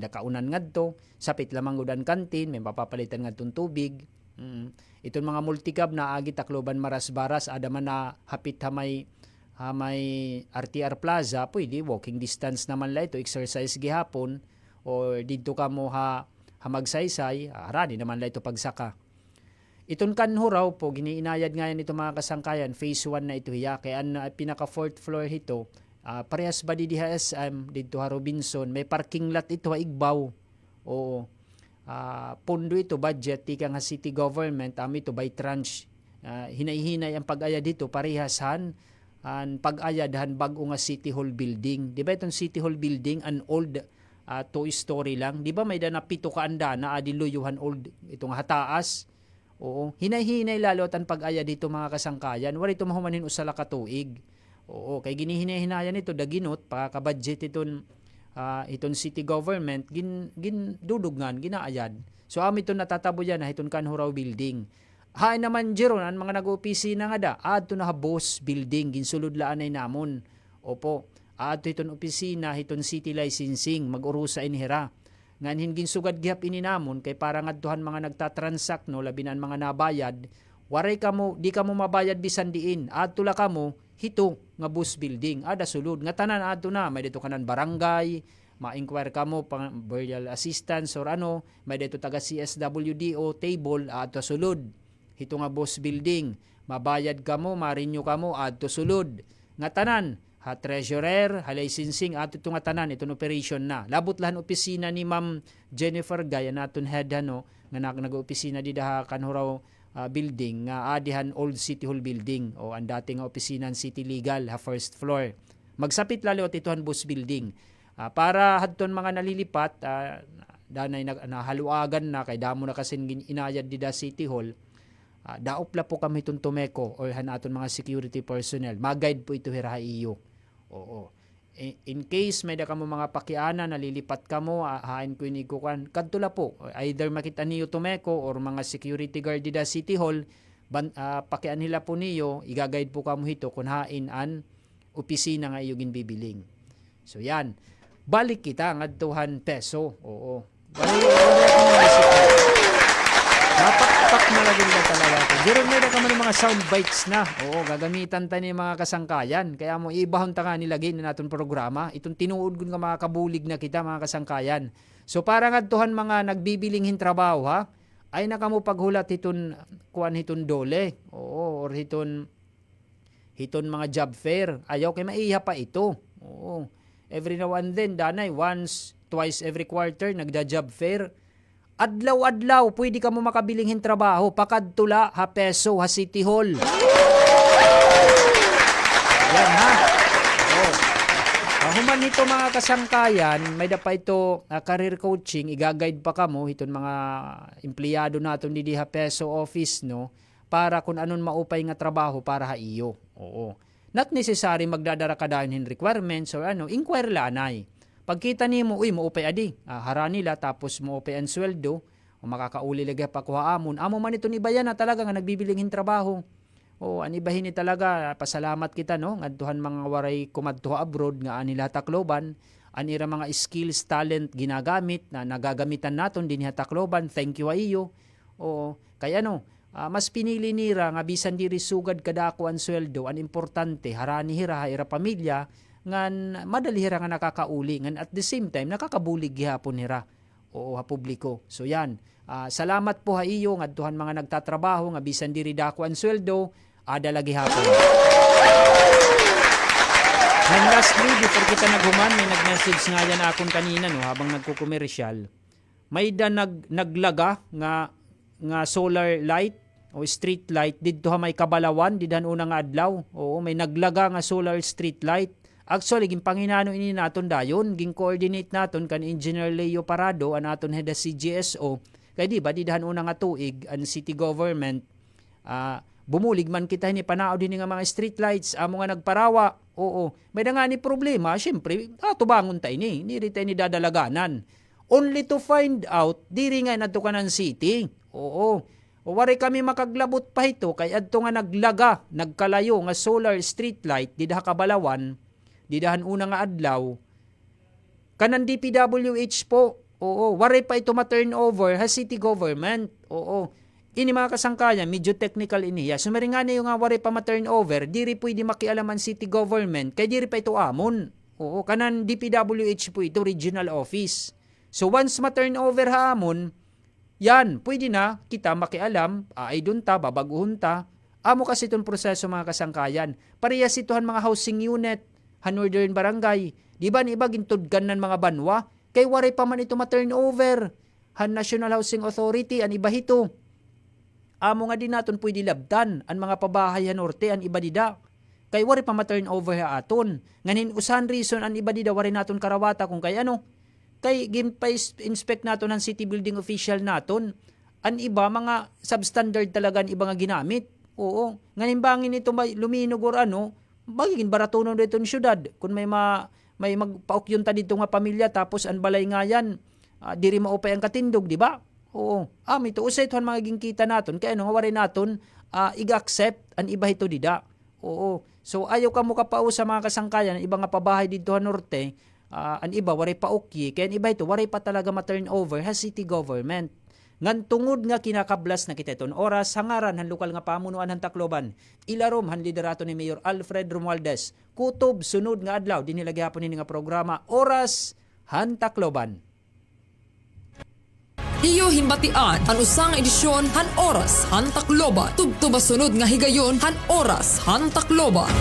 nakaunan nga to, sapit lamang gudan kantin, may papapalitan nga itong tubig. Itong mga multicab na agi Tacloban Maras-Baras, ada man na hapit may RTR Plaza, pwede walking distance naman la ito, exercise gihapon, o dito ka mo ha magsaysay, arani naman la ito pagsaka. Iton kanho raw po, giniinayad ngayon ito mga kasangkayan, phase 1 na ito hiya, kaya pinaka 4th floor ito, parehas ba di diha SM, dito ha Robinson, may parking lot ito ha Igbaw, oo, pondo ito, budget, tika nga city government, ito by tranche, hinay-hinay ang pag-aya dito, parehasan, ang pag-ayadhan bago nga City Hall building. Di ba itong City Hall building, an old 2-story lang, di ba may dana 7 ka anda na adiluyuhan old, itong hataas, oo, hinay-hinay lalo at ang pag-aya dito mga kasangkayan, wala ito mahumanin usala ka tuig, oo, kay ginihinay-hinayan ito, daginot, pakabudget itong city government, dudugngan, ginaayad. So ito natatabo yan, itong kanhuraw building. Hain naman jeron ang mga nag-opisina nga da, adto na boss building ginsulod laan ay namon. Opo, adto iton opisina, iton city licensing, mag-urusa inhira. Ngan ginsugad gihap ini namon kay parang adtuhan mga nagtatransact no labinan mga nabayad, waray kamo di kamo mabayad bisan diin. Adto la kamo hito nga boss building, ada sulod nga tanan adto na may dito kanan barangay, ma-inquire kamo pang burial assistance or ano, may dito taga CSWDO table adto sulod. Hito nga boss building, mabayad kamo, marinyo kamo, adto sulod. Nga tanan, ha treasurer, ha licensing, ato ito nga tanan, itong operation na. Labot lahan opisina ni Ma'am Jennifer Gaya, naton head nga nag-opisina di daha kanhuraw building, nga adihan Old City Hall building, o ang dating opisina ng City Legal, ha first floor. Magsapit lalo at itohan boss building. Para hadton mga nalilipat, danay nahaluagan na, kay damo na kasi inayad di da City Hall, daopla po kami itong tumeko or hanaton mga security personnel. Mag-guide po ito hira iyo. Oo. In case may da kamo mga pakiana, nalilipat kamo, hain ko inikukan, kadtula po. Either makita niyo tumeko or mga security guard di da City Hall, pakian nila po niyo, igaguide po kamo hito kung hain an opisina nga iyo ginbibiling. So yan. Balik kita ng @200 peso. Oo. Napak malaging na talaga ito. Jeron may na kaman mga sound bites na. Oo, gagamitan tayo ng mga kasangkayan. Kaya mo ibahon ta nga nilagay na natin programa. Itong tinuod ko nga mga kabulig na kita mga kasangkayan. So parang adtuhan mga nagbibilinghin trabaho ha. Ay nakamo paghulat hiton kuan hiton dole. Oo, or hiton mga job fair. Ayaw kay maiha pa ito. Oo. Every now and then, danay, once, twice every quarter, nagda-job fair. Adlaw-adlaw, pwede ka mo makabilinghin trabaho. Pakadtula, ha peso, ha City Hall. Yan ha. Oh. Human ito mga kasangkayan, may da pa ito career coaching, igaguide pa ka mo, itong mga empleyado natin di ha peso office, no? Para kung anon maupay nga trabaho para ha iyo. Oo. Not necessary magdadara ka dahil requirements or ano, inquire lanay. Pagkita ni mo, maupay adi, hara nila, tapos maupay ang sweldo, o makakauli lagi pa kuha amon. Amo man ito ni bayan na talaga nga nagbibilinghin trabaho. O, anibahin ni talaga, pasalamat kita, no? Ngadtuhan mga waray kumadtuha abroad, nga anila Tacloban, anira mga skills, talent, ginagamit, na nagagamitan naton din ha Tacloban, thank you iyo. O, kaya no, mas pinili nira, nga bisan diri sugad kadako ang sweldo, ang importante, harani hira, ira pamilya, ngan madali hira nga nakakauli ngan at the same time nakakabulig gihapon hira o ha publiko. So yan, salamat po ha iyo ngadtuhan mga nagtatrabaho nga bisan diri dako ang sweldo ada lagi hapon. And lastly, before kita naghuman, may nag-message nga yan akon kanina no habang nagko-commercial. May naglaga nga solar light o street light didto ha may Kabalawan didan unang adlaw. Oo, may naglaga nga solar street light. Actually, ginpanginano ini naton dayon, gin-coordinate naton kan Engineer Leo Parado an aton head sa CGSO. Kay di ba didahan una nga tuig an city government bumulig man kita ni panao din nga mga street lights amo nga nagparawa. Oo, may da nga ni problema, syempre, tubangon tayo ni rita ni dadalaganan. Only to find out diri nga nadto kanan city. Oo. O wari kami makaglabot pa ito kay adto nga naglaga, nagkalayo nga solar street light didaha Kabalawan. Didahan una nga adlaw, kanan DPWH po, oo, waray pa ito ma-turnover ha city government, oo. Ini mga kasangkayan, medyo technical iniya. So maring nga na yung nga waray pa ma-turnover, diri pwede makialaman city government, kay diri pa ito amon, oo, kanan DPWH po ito, regional office. So once ma-turnover hamon, yan, pwede na kita makialam, ay dun ta, babaguhon ta. Amo kasi itong proseso mga kasangkayan. Parehas itohan mga housing unit, Northern Barangay. Di ba ni iba gintudgan ng mga banwa? Kay waray pa man ito ma-turnover. National Housing Authority, an iba hito. Amo nga din naton pwede labdan, ang mga pabahay norte, an iba dida. Kay waray pa ma-turnover ha aton. Nganin usan reason an iba dida waray naton karawata kung kay ano. Kay inspect naton ang city building official naton. An iba mga substandard talaga ang iba nga ginamit. Oo. Nganin bangin ito luminog or ano, magiging baratunon dito ng syudad. Kung may magpaukyon ta dito nga pamilya tapos ang balay nga yan, diri maupay ang katindog, di ba? Oo. Ito usay ito ang magiging kita naton. Kaya ano, waray naton, iga-accept ang iba ito dida. Oo. So ayaw ka mo kapao sa mga kasangkayan, iba nga pabahay dito ha norte, ang iba waray pa ukyi, kaya ang iba ito waray pa talaga ma-turnover ha city government. Ngan tungod nga kinakablas na kita iton oras, hangaran han lokal nga pamunuan han Tacloban, ilarom han liderato ni Mayor Alfred Romualdez, kutob sunod nga adlaw, dinilagay hapon ni nga programa, Oras han Tacloban. Iyo himbatian ang usang edisyon han Oras han Tacloban. Tubtuba sunod nga higayon han Oras han Tacloban.